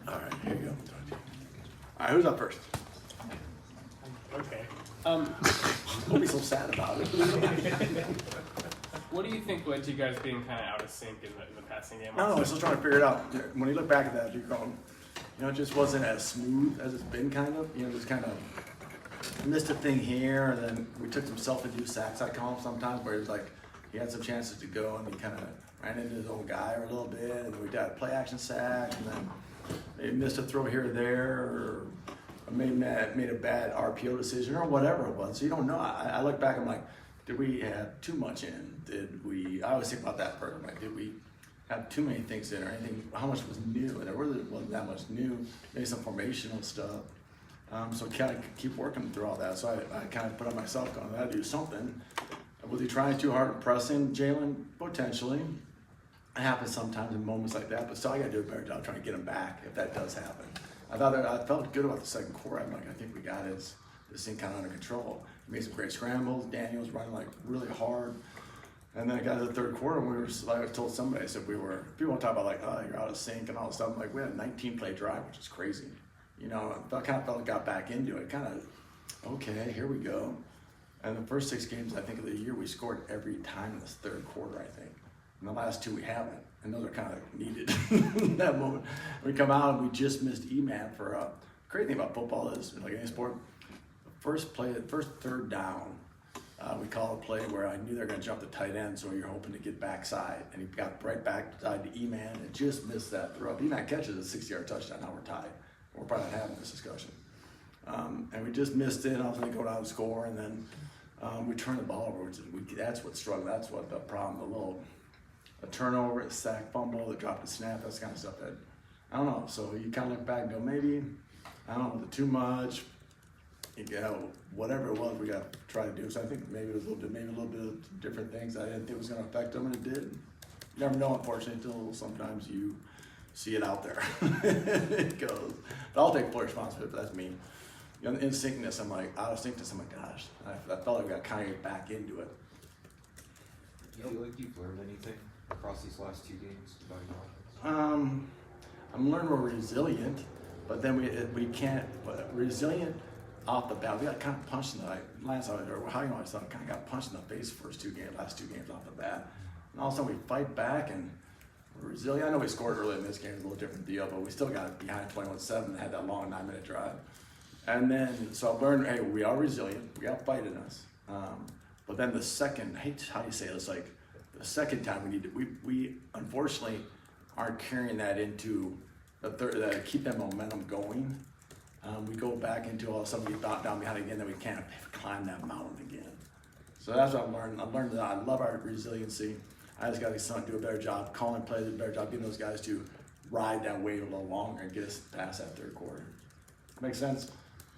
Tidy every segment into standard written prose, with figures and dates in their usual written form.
All right, here you go. All right, who's up first? Okay. Don't be so sad about it. What do you think led to you guys being kind of out of sync in the passing game? I don't know, I'm still trying to figure it out. When you look back at that, you're going, it just wasn't as smooth as it's been kind of. Just kind of missed a thing here, and then we took some self-induced sacks, I call them sometimes, where it was like he had some chances to go, and he kind of ran into his own guy a little bit, and then we got a play-action sack, and then maybe missed a throw here or there, or maybe made a bad RPO decision, or whatever it was. So you don't know. I look back, I'm like, did we have too much in? I always think about that part. I'm like, did we have too many things in, or anything? How much was new? And there really wasn't that much new. Maybe some formational stuff. So kind of keep working through all that. So I kind of put on myself, going, I gotta do something. Was he trying too hard and pressing Jalen? Potentially. It happens sometimes in moments like that, but still I gotta do a better job trying to get him back if that does happen. I felt good about the second quarter. I'm like, I think we got this thing kind of under control. We made some great scrambles. Daniel was running like really hard. And then I got to the third quarter, and I told somebody, I said, people want to talk about like, oh, you're out of sync and all this stuff. I'm like, we had a 19-play drive, which is crazy. I kind of felt like got back into it. Kind of, okay, here we go. And the first 6 games, I think, of the year, we scored every time in this third quarter, I think. And the last 2 we haven't. And those are kind of needed in that moment. We come out and we just missed E-Man for the great thing about football is, like any sport, first third down, we call a play where I knew they were going to jump the tight end, so you're hoping to get backside. And he got right backside to E-Man and just missed that throw. If E-Man catches a 60-yard touchdown, now we're tied. We're probably not having this discussion. And we just missed it, and I was going to go down and score, and then we turned the ball over. That's what's struggling. That's what the problem, a turnover, a sack, fumble, the drop, the snap, that's the kind of stuff that, I don't know. So you kind of look back and go, maybe, I don't know, too much. Whatever it was, we got to try to do. So I think maybe it was a little bit of different things. I didn't think it was going to affect them, and it did. You never know, unfortunately, until sometimes you see it out there. It goes. But I'll take full responsibility, but that's me. In syncness, I'm like, out of syncness, I'm like, gosh, I felt like we got kind of back into it. Do you feel like you've learned anything across these last 2 games about your offense? I'm learning we're resilient, but then we can't, resilient off the bat. We got kind of punched in the, last time, or how you know, I thought kind of got punched in the face the last two games off the bat. And all of a sudden we fight back and we're resilient. I know we scored early in this game, it's a little different deal, but we still got behind 21-7 and had that long 9-minute drive. And then, so I've learned, hey, we are resilient, we got fight in us. But then the second, how do you say this, like the second time we unfortunately aren't carrying that into the third, keep that momentum going. We go back into all of a sudden we thought down behind again, then we can't climb that mountain again. So that's what I've learned. I've learned that I love our resiliency. I just got to do a better job, calling plays, a better job, getting those guys to ride that wave a little longer and get us past that third quarter. Make sense?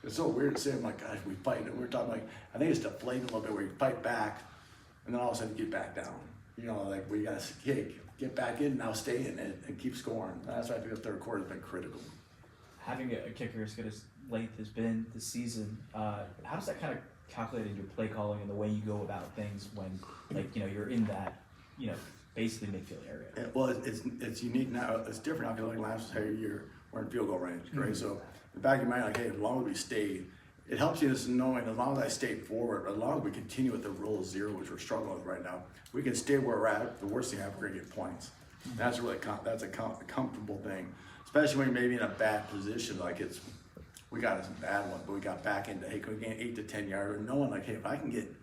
It's so weird to say, I'm like, gosh, we fight. And we're talking like, I think it's deflating a little bit where you fight back and then all of a sudden you get back down. Like we got to get back in, now stay in it and keep scoring. That's why I think the third quarter has been critical. Having a kicker as good as Length has been this season, how does that kind of calculate in your play calling and the way you go about things when, you're in that, basically midfield area? Well, it's unique now. It's different now because last year we're in field goal range, right? Mm-hmm. So in the back of your mind, like, hey, as long as we stay, it helps you just knowing as long as I stay forward, as long as we continue with the rule of 0, which we're struggling with right now, we can stay where we're at. The worst thing we're gonna get points. Mm-hmm. That's really that's a comfortable thing, especially when you're maybe in a bad position, like we got a bad one, but we got back into, hey, can we gain 8 to 10 yards? And knowing like, hey, if I can get,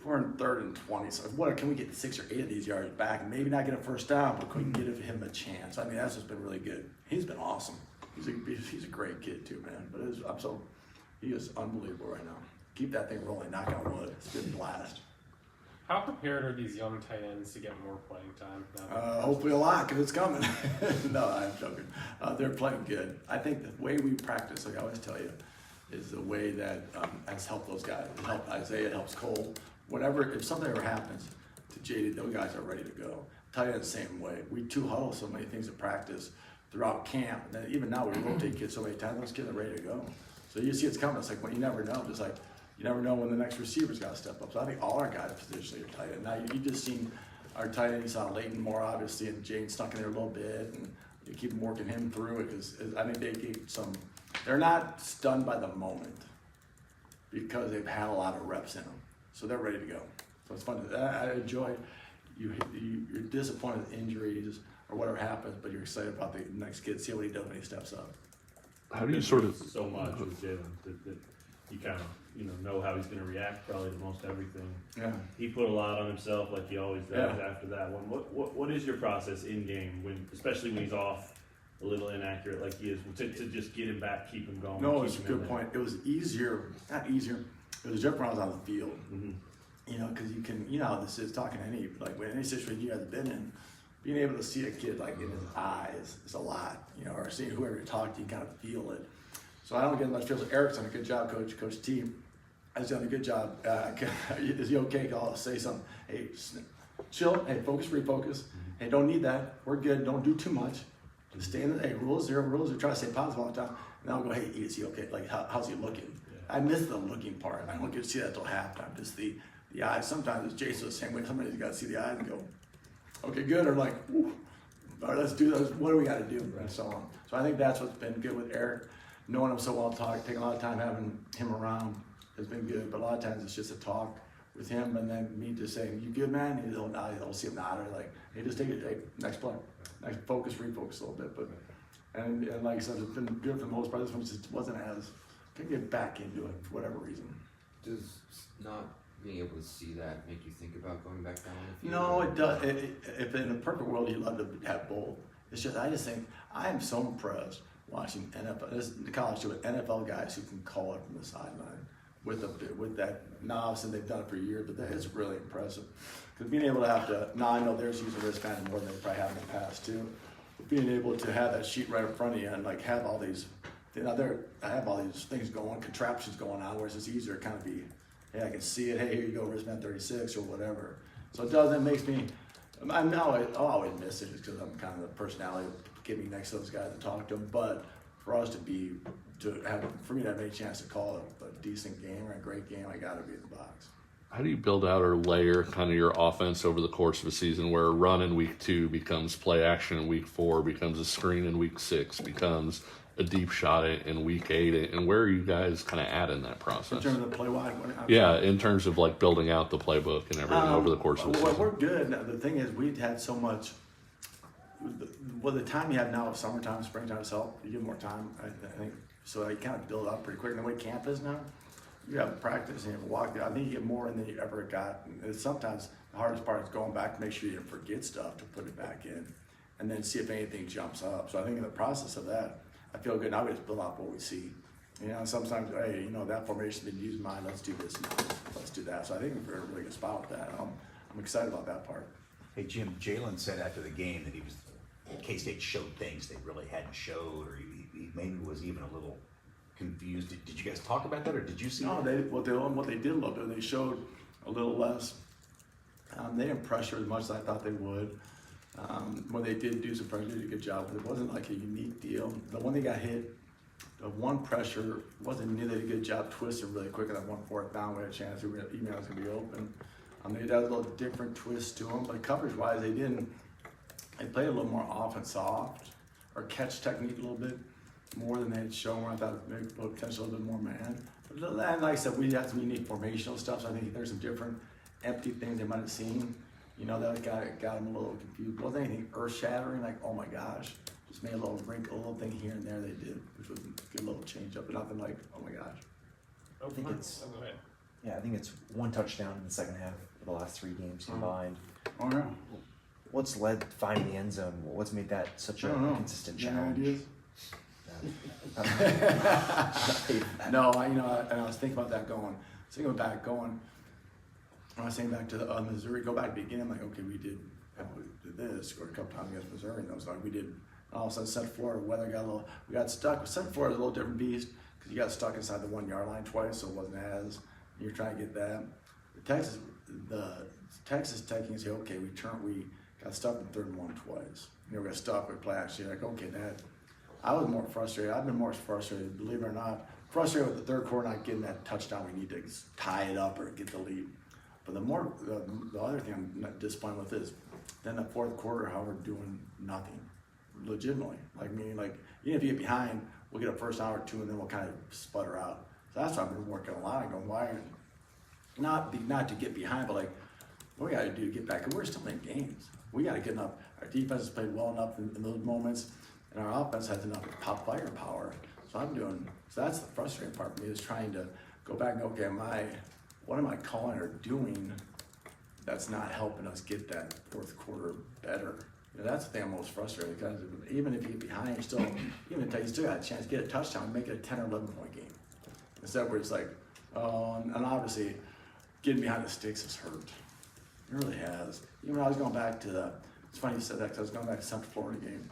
we're in 3rd and 20, so what can we get 6 or 8 of these yards back and maybe not get a first down, but can we give him a chance? I mean, that's just been really good. He's been awesome. He's a great kid too, man. But he is unbelievable right now. Keep that thing rolling, knock on wood. It's been a blast. How prepared are these young tight ends to get more playing time? Hopefully a lot, because it's coming. No, I'm joking. They're playing good. I think the way we practice, like I always tell you, is the way that has helped those guys. It helped Isaiah, it helps Cole. Whatever, if something ever happens to JD, those guys are ready to go. Tight end the same way. We huddle so many things at practice throughout camp. And then even now we rotate kids so many times, those kids are ready to go. So you see it's coming. It's like, well, you never know. Just like, you never know when the next receiver's got to step up. So I think all our guys positionally are tight end. Now you just seen our tight end. You saw Leighton more obviously, and Jane stuck in there a little bit, and you keep working him through it because I think they get some. They're not stunned by the moment because they've had a lot of reps in them, so they're ready to go. So it's fun. I enjoy. You're disappointed with injuries or whatever happens, but you're excited about the next kid. See what he does when he steps up. How do you sort of so much with Jalen that you kind of know how he's going to react probably to most everything. Yeah. He put a lot on himself like he always does after that one. What is your process in game when, especially when he's off a little inaccurate like he is, to just get him back, keep him going? No, it's a good point. It was easier, not easier. It was different when I was on the field. Mm-hmm. Because you can, how this is talking to any situation you have been in, being able to see a kid like in his eyes is a lot, or seeing whoever you talk to, you kind of feel it. So I don't get much feel. So Eric's done a good job, Coach T has done a good job. Is he okay? I'll say something. Hey, chill. Hey, focus, refocus. Hey, don't need that. We're good. Don't do too much. Just stay in the, hey, rules, zero rules. We try to stay positive all the time. And I'll go, hey, is he okay? Like, how's he looking? I miss the looking part. I don't get to see that till halftime. Just the eyes. Sometimes it's Jason the same way. Somebody's got to see the eyes and go, okay, good. Or like, whew, all right, let's do this. What do we got to do? And so on. So I think that's what's been good with Eric. Knowing him so well, taking a lot of time having him around has been good. But a lot of times it's just a talk with him and then me just saying, you good, man? He'll nod. He'll see him nod. Or like, hey, just take it. Hey, next play. Next focus, refocus a little bit. But and like I said, it's been good for the most part. This one just wasn't as, couldn't get back into it for whatever reason. Does not being able to see that make you think about going back down on the field? No, it does. If in a perfect world you'd love to have both. It's just I just think I am so impressed watching NFL, this is the college too, with NFL guys who can call it from the sideline with that novice, and they've done it for years. But that is really impressive because being able to have to. Now I know there's using wristband more than they probably have in the past too. But being able to have that sheet right in front of you and like have all these, I have all these things going, contraptions going on, whereas it's easier to kind of be. Hey, I can see it. Hey, here you go, wristband 36 or whatever. So it makes me. I'll always miss it just because I'm kind of the personality of getting next to those guys and talk to them. But for us for me to have any chance to call a decent game or a great game, I got to be in the box. how do you build out or layer kind of your offense over the course of a season where a run in week 2 becomes play action in week 4, becomes a screen in week 6, becomes a deep shot in week 8, and where are you guys kind of at in that process? In terms of the play wide? Yeah, in terms of like building out the playbook and everything over the course of the season. We're good. The thing is, we've had so much. Well, the time you have now is summertime, springtime is help. You get more time, I think. So you kind of build up pretty quick. And the way camp is now, you have practice and you have walk. I think you get more than you ever got. And sometimes the hardest part is going back to make sure you don't forget stuff to put it back in, and then see if anything jumps up. So I think in the process of that, I feel good. Now we just build out what we see. Sometimes, hey, that formation's been used mine. Let's do this now. Let's do that. So I think we're in a really good spot with that. I'm excited about that part. Hey Jim, Jalen said after the game that K-State showed things they really hadn't showed, or he maybe was even a little confused. Did you guys talk about that, or did you see No, that? what they did a little bit, they showed a little less. They didn't pressure as much as I thought they would. When they did do some pressure, they did a good job, but it wasn't like a unique deal. The one they got hit, the one pressure wasn't nearly a good job twisting really quick. And that 1 4th down, we had a chance. Email was gonna be open. They did a little different twist to them, but coverage-wise, they didn't. They played a little more off and soft, or catch technique a little bit more than they had shown. Where I thought maybe potential a little bit more man. But like I said, we had some unique formational stuff. So I think there's some different empty things they might have seen. That got them a little confused. It wasn't anything earth-shattering, like, oh my gosh. Just made a little wrinkle, a little thing here and there they did, which was a good little change up, but nothing like, oh my gosh. Oh, think fine. it's- Oh, go ahead. Yeah, I think it's one touchdown in the second half of the last 3 games combined. Oh yeah. What's led finding the end zone? What's made that such a I don't know. consistent Any challenge? ideas? Yeah. No, and I was thinking about that going, when I was saying back to Missouri, go back to the beginning, I'm like, okay, we did this, scored a couple times against Missouri, and I was like, we did, all of a sudden, Central Florida, weather we got stuck. Central Florida is a little different beast, because you got stuck inside the 1 yard line twice, so it wasn't you're trying to get that. The Texas taking and say, okay, we got stuck in 3rd and 1 twice. We got stuck with play action. Like, okay, I was more frustrated. I've been more frustrated, believe it or not, frustrated with the 3rd quarter not getting that touchdown. We need to tie it up or get the lead. But the other thing I'm not disappointed with is then the 4th quarter, how we're doing nothing. legitimately. Like meaning like even if you get behind, we'll get a first hour or two and then we'll kind of sputter out. So that's why I've been working a lot and going, why not to get behind, but like what we gotta do to get back, 'cause we're still in games. We gotta get enough, our defense has played well enough in those moments, and our offense has enough pop firepower. So that's the frustrating part for me, is trying to go back and go, okay, what am I calling or doing that's not helping us get that fourth quarter better? You know, that's the thing I'm most frustrated, because even if you get behind, you still got a chance to get a touchdown and make it a 10 or 11 point game. Instead where it's like, and obviously getting behind the sticks has hurt. It really has. Even when I was going back to it's funny you said that, because I was going back to Central Florida game,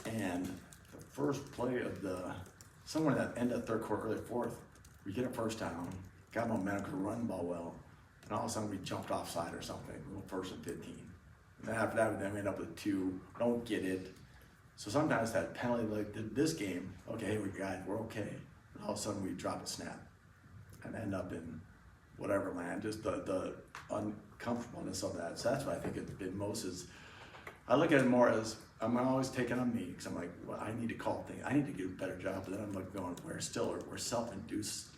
and the first play of somewhere in that end of third quarter, early fourth, we get a first down, got momentum, could run the ball well, and all of a sudden we jumped offside or something, we went 1st and 15. And then after that, we then end up with 2, don't get it. So sometimes that penalty, like this game, okay, we got it, we're okay. And all of a sudden we drop a snap and end up in whatever land, just the uncomfortableness of that. So that's what I think it's been most is, I look at it more as, I'm always taking on me, because I'm like, well, I need to call things, I need to do a better job, but then I'm like going, we're self-induced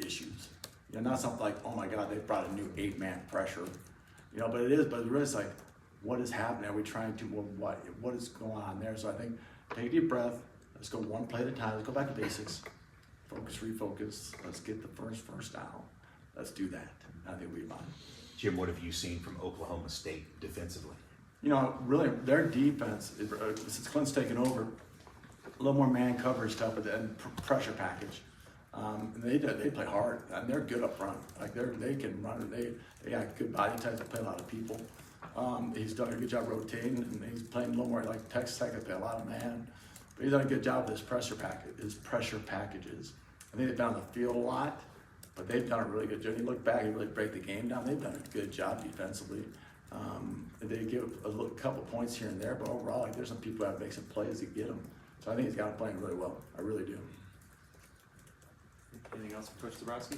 issues. You know, not something like, oh my God, they brought a new 8-man pressure. You know, but it is like, what is happening? Are we trying to, what is going on there? So I think, take a deep breath, let's go one play at a time, let's go back to basics, focus, refocus, let's get the first down. Let's do that. I think we'll be fine. Jim, what have you seen from Oklahoma State defensively? You know, really, their defense, since Clint's taken over, a little more man coverage stuff and pressure package. They play hard, and they're good up front. Like they can run, they got good body types, they play a lot of people. He's done a good job rotating, and he's playing a little more like Texas Tech. They play a lot of man, but he's done a good job with his pressure packages. I think they've done on the field a lot, but they've done a really good job. You look back, you really break the game down. They've done a good job defensively. They give a couple points here and there, but overall, like there's some people that make some plays to get them. So I think he's got him playing really well. I really do. Anything else for Coach Zebrowski?